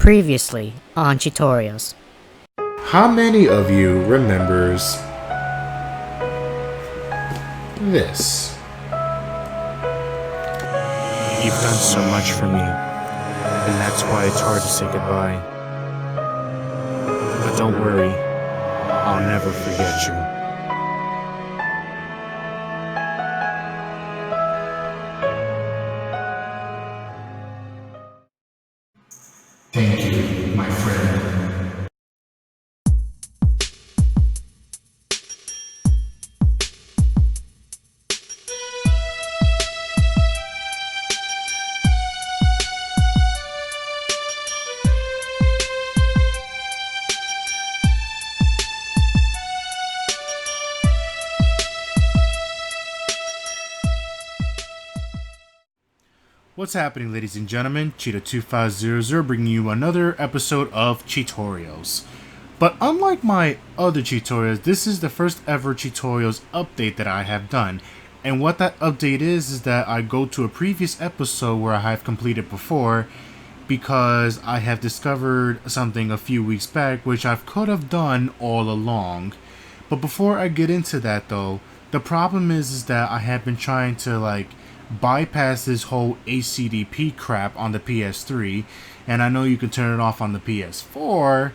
Previously on Chitorials. How many of you remembers this? You've done so much for me, and that's why it's hard to say goodbye. But don't worry, I'll never forget you. Thank you, my friend. What's happening, ladies and gentlemen? Cheetah2500 bringing you another episode of Chitorials. But unlike my other tutorials, this is the first ever Chitorials update that I have done. And what that update is that I go to a previous episode where I have completed before, because I have discovered something a few weeks back which I could have done all along. But before I get into that though, the problem is that I have been trying to bypass this whole HCDP crap on the PS3, and I know you can turn it off on the PS4,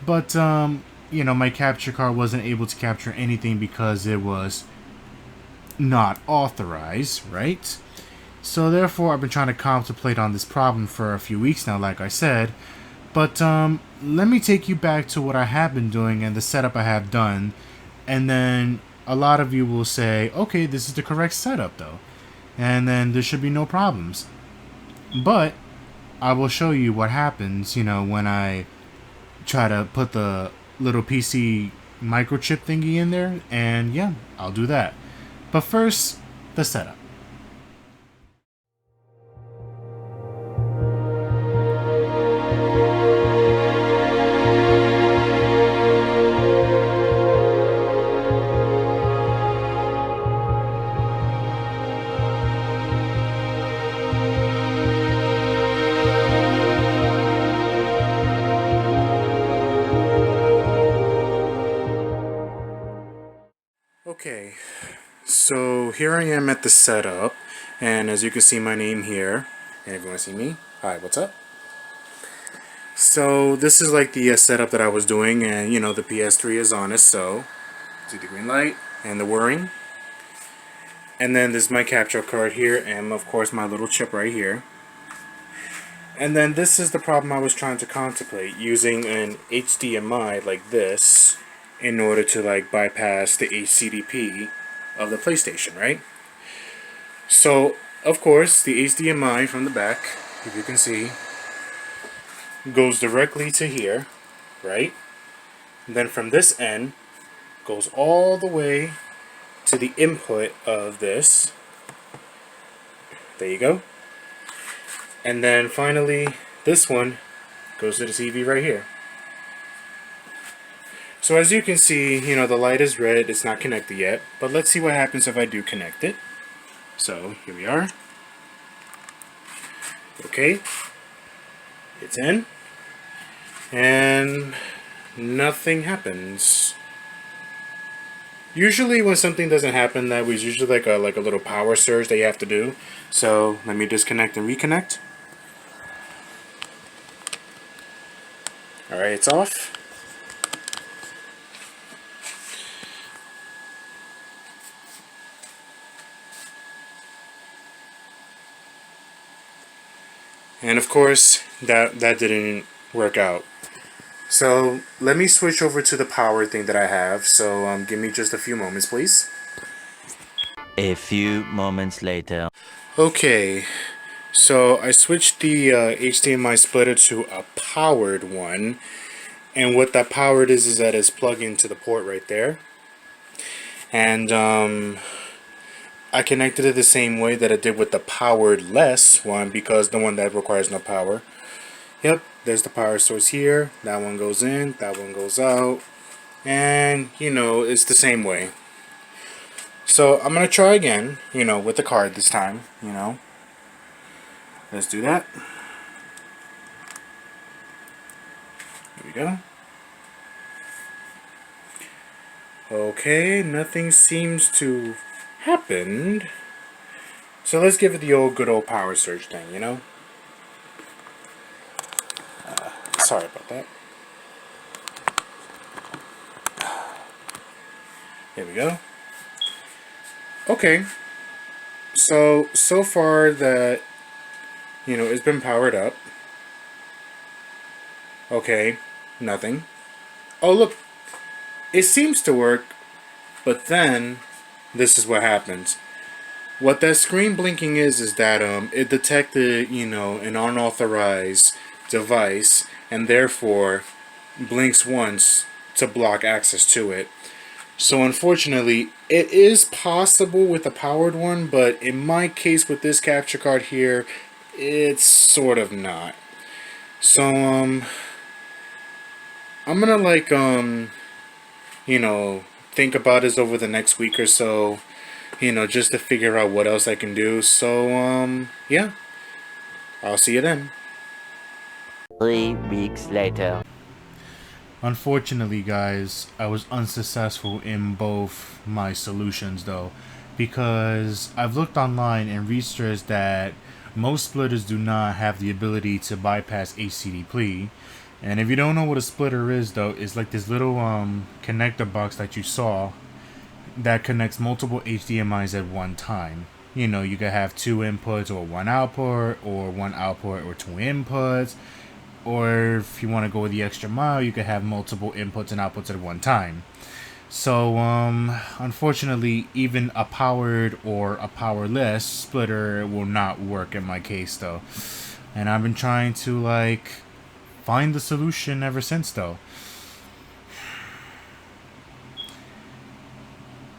but my capture card wasn't able to capture anything because it was not authorized, right? So therefore I've been trying to contemplate on this problem for a few weeks now, like I said. But let me take you back to what I have been doing and the setup I have done, and then a lot of you will say, okay, this is the correct setup though, and then there should be no problems. But I will show you what happens, when I try to put the little PC microchip thingy in there, and yeah, I'll do that. But first, the setup. Okay, so here I am at the setup, and as you can see my name here, and if you want to see me, hi, what's up? So this is like the setup that I was doing, and the PS3 is on it, so see the green light and the whirring. And then this is my capture card here, and of course my little chip right here. And then this is the problem I was trying to contemplate, using an HDMI like this in order to bypass the HCDP of the PlayStation, right? So of course the HDMI from the back, if you can see, goes directly to here, right? And then from this end goes all the way to the input of this. There you go. And then finally this one goes to the TV right here. So as you can see, the light is red, it's not connected yet, but let's see what happens if I do connect it. So here we are. Okay, it's in, and nothing happens. Usually when something doesn't happen, that was usually like a little power surge that you have to do. So let me disconnect and reconnect. Alright, it's off. And of course, that didn't work out. So let me switch over to the power thing that I have. So give me just a few moments, please. A few moments later. Okay, so I switched the HDMI splitter to a powered one. And what that powered is that it's plugged into the port right there. And I connected it the same way that I did with the powered less one, because the one that requires no power. Yep, there's the power source here. That one goes in, that one goes out. And, it's the same way. So I'm going to try again, with the card this time, Let's do that. There we go. Okay, nothing seems to happen. So let's give it the good old power surge thing, you know? Sorry about that. There we go. Okay. So far that, it's been powered up. Okay, nothing. Oh, look. It seems to work, but then this is what happens. What that screen blinking is that it detected, an unauthorized device and therefore blinks once to block access to it. So unfortunately, it is possible with a powered one, but in my case with this capture card here, it's sort of not. So I'm gonna think about this over the next week or so, just to figure out what else I can do. So yeah, I'll see you then. 3 weeks later. Unfortunately, guys, I was unsuccessful in both my solutions though, because I've looked online and researched that most splitters do not have the ability to bypass HTTP. And if you don't know what a splitter is though, it's like this little connector box that you saw that connects multiple HDMIs at one time. You could have two inputs or one output, or one output or two inputs. Or if you want to go with the extra mile, you could have multiple inputs and outputs at one time. So, unfortunately, even a powered or a powerless splitter will not work in my case, though. And I've been trying to, find the solution ever since, though.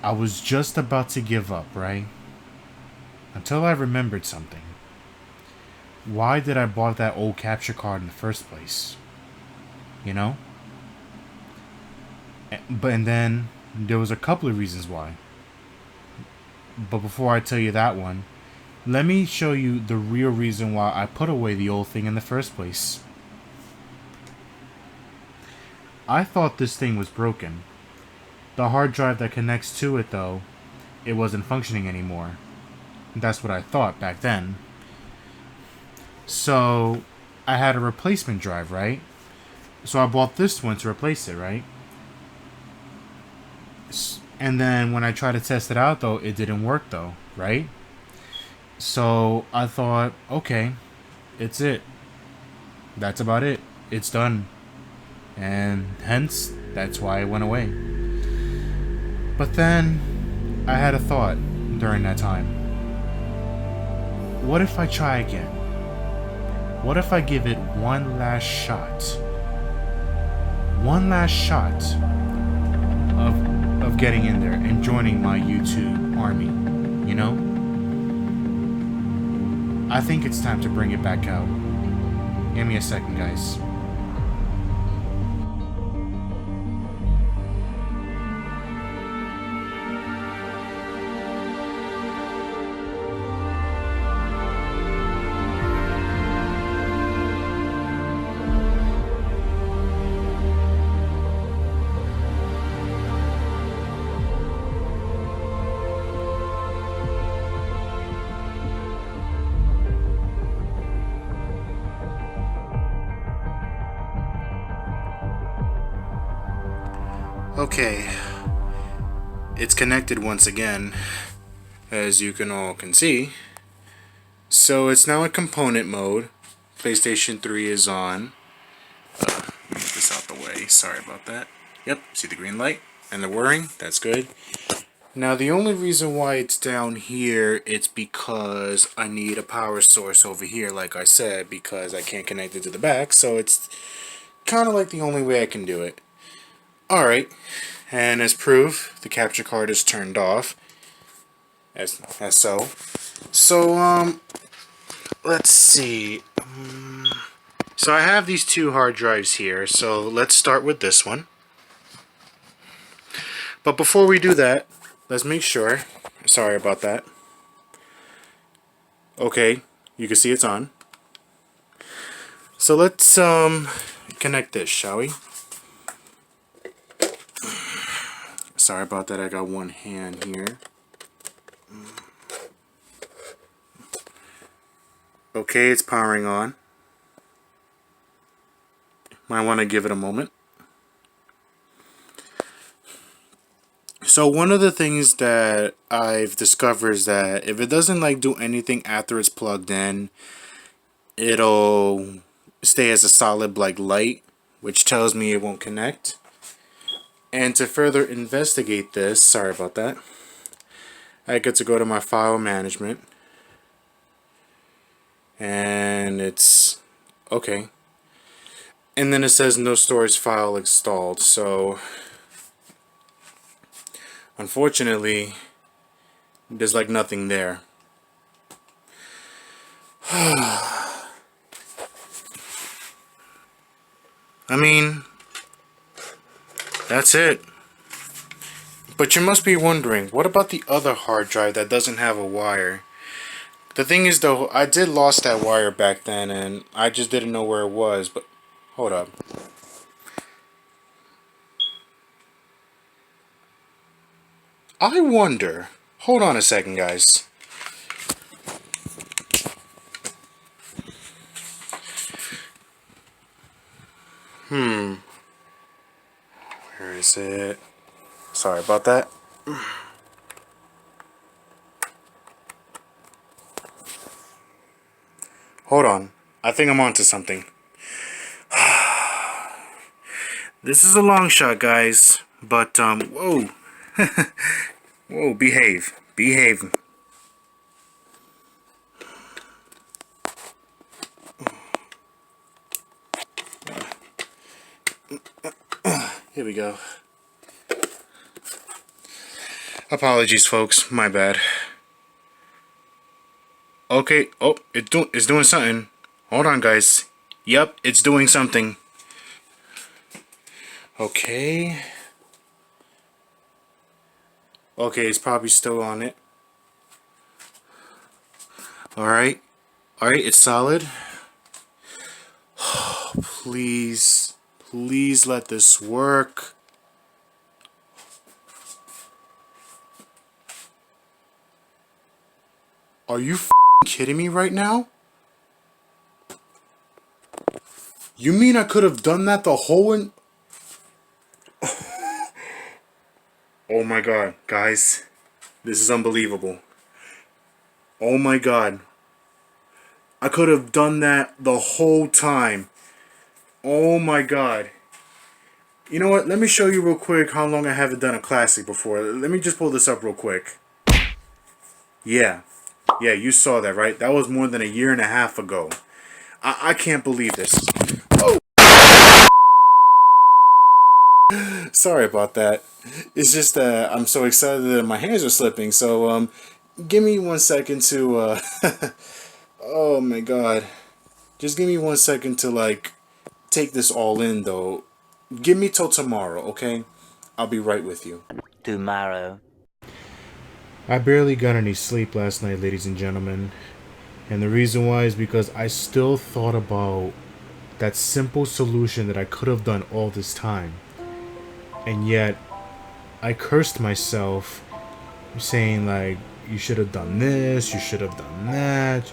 I was just about to give up, right? Until I remembered something. Why did I bought that old capture card in the first place? And then there was a couple of reasons why. But before I tell you that one, let me show you the real reason why I put away the old thing in the first place. I thought this thing was broken. The hard drive that connects to it, though, it wasn't functioning anymore. That's what I thought back then. So, I had a replacement drive, right? So I bought this one to replace it, right? And then when I tried to test it out, though, it didn't work, though, right? So I thought, okay, it's it. That's about it. It's done. And hence, that's why it went away. But then, I had a thought during that time. What if I try again? What if I give it one last shot? One last shot of getting in there and joining my YouTube army, I think it's time to bring it back out. Give me a second, guys. Okay, it's connected once again, as you all can see. So it's now in component mode. PlayStation 3 is on. Let me get this out the way. Sorry about that. Yep, see the green light and the whirring? That's good. Now the only reason why it's down here, it's because I need a power source over here, like I said, because I can't connect it to the back. So it's kind of like the only way I can do it. Alright, and as proof, the capture card is turned off, as so. So, let's see. So I have these two hard drives here, so let's start with this one. But before we do that, let's make sure. Sorry about that. Okay, you can see it's on. So let's connect connect this, shall we? Sorry about that, I got one hand here. Okay, it's powering on. Might want to give it a moment. So one of the things that I've discovered is that if it doesn't like do anything after it's plugged in, it'll stay as a solid like light, which tells me it won't connect. And to further investigate this, sorry about that, I get to go to my file management, and it's okay. And then it says no storage file installed, so unfortunately there's like nothing there. I mean, that's it. But you must be wondering, what about the other hard drive that doesn't have a wire? The thing is though, I did lost that wire back then and I just didn't know where it was, but hold up. I wonder, hold on a second guys. Where is it? Sorry about that. Hold on. I think I'm onto something. This is a long shot, guys. But, whoa. Whoa, behave. Behave. Here we go. Apologies, folks. My bad. Okay. Oh, it's doing something. Hold on, guys. Yep, it's doing something. Okay. Okay, it's probably still on it. Alright. Alright, it's solid. Please. Please let this work. Are you kidding me right now? You mean I could have done that the whole Oh my god, guys. This is unbelievable. Oh my god. I could have done that the whole time. Oh my god. You know what? Let me show you real quick how long I haven't done a classic before. Let me just pull this up real quick. Yeah. Yeah, you saw that, right? That was more than a year and a half ago. I can't believe this. Oh! Sorry about that. It's just that I'm so excited that my hands are slipping. So, give me 1 second to, oh my god. Just give me 1 second to, like, take this all in, though. Give me till tomorrow, okay? I'll be right with you. Tomorrow. I barely got any sleep last night, ladies and gentlemen. And the reason why is because I still thought about that simple solution that I could have done all this time. And yet, I cursed myself, saying like, you should have done this, you should have done that.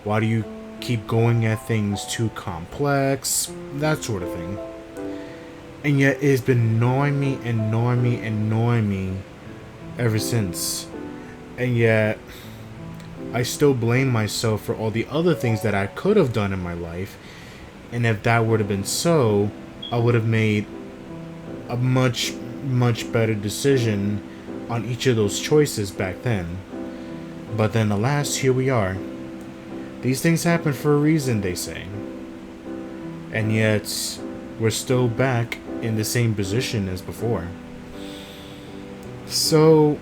Why do you keep going at things too complex? That sort of thing. And yet, it's been gnawing me and gnawing me and gnawing me ever since. And yet, I still blame myself for all the other things that I could have done in my life. And if that would have been so, I would have made a much better decision on each of those choices back then. But then alas, here we are. These things happen for a reason, they say. And yet, we're still back in the same position as before. So,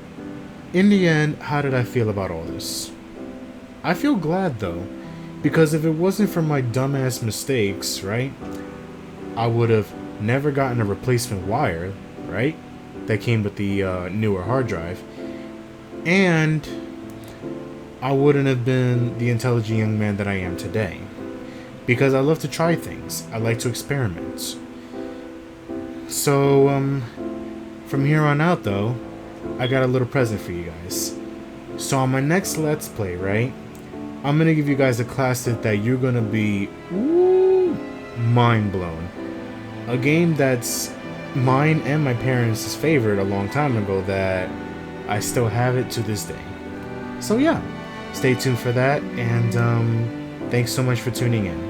in the end, how did I feel about all this? I feel glad though, because if it wasn't for my dumbass mistakes, right, I would have never gotten a replacement wire, right, that came with the newer hard drive, and I wouldn't have been the intelligent young man that I am today. because I love to try things. I like to experiment. So, from here on out, though, I got a little present for you guys. So on my next Let's Play, right, I'm going to give you guys a classic that you're going to be mind blown. A game that's mine and my parents' favorite a long time ago that I still have it to this day. So yeah, stay tuned for that, and thanks so much for tuning in.